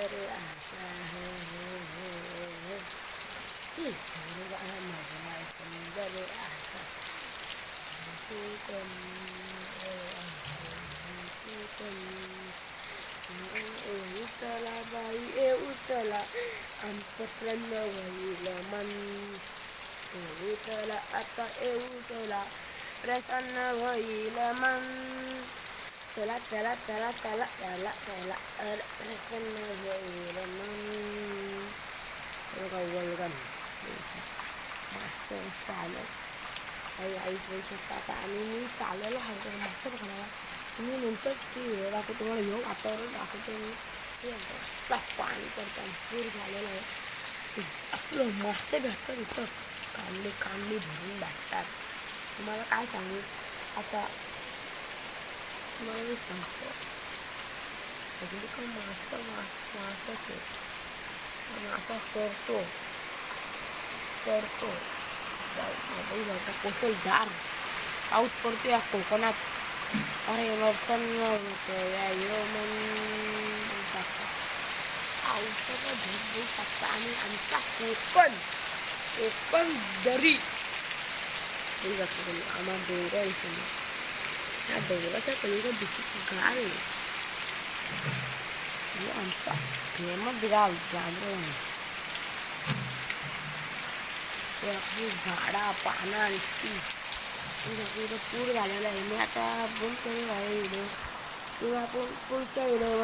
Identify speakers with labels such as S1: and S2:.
S1: सुंदर आशा है ही मजा सुंदर आशा उचला बाई ए उचला आमचं प्रन्न होईल मन उचला आता ए उचला प्रसन्न होईल मन चला चला चला चला चला चला प्रसन्न होईल मन वल्गन मस्त चालत काही आईच होऊ शकता आता आणि मी चालायला हवं मस्त बघायला मी नंतर ती वेळ दाखवतो तुम्हाला योग वातावरण दाखवतो मी पाणी पडताना पूर झालेलं आहे असलं मस्त भेटतं इथं कांदे कांदे भरून भेटतात तुम्हाला काय सांगू आता तुम्हाला मी सांगतो सगळी का मस्त मासच मासा करतो कोसलदार पाऊस पडतो या कोकणात अरे वर्षण पावसाचा धबधब टाकता आणि आमचा कोकण दरी आम्हा डोंगर इथे या डोंगराच्या पलीकडे दिसत गाव आहे आमचा फेमस गाव जांभूळ झाडा पाना पूर झालेला आहे मी आता बंद करून आहे व्हिडिओ किंवा आपण पुढच्या व्हिडिओमध्ये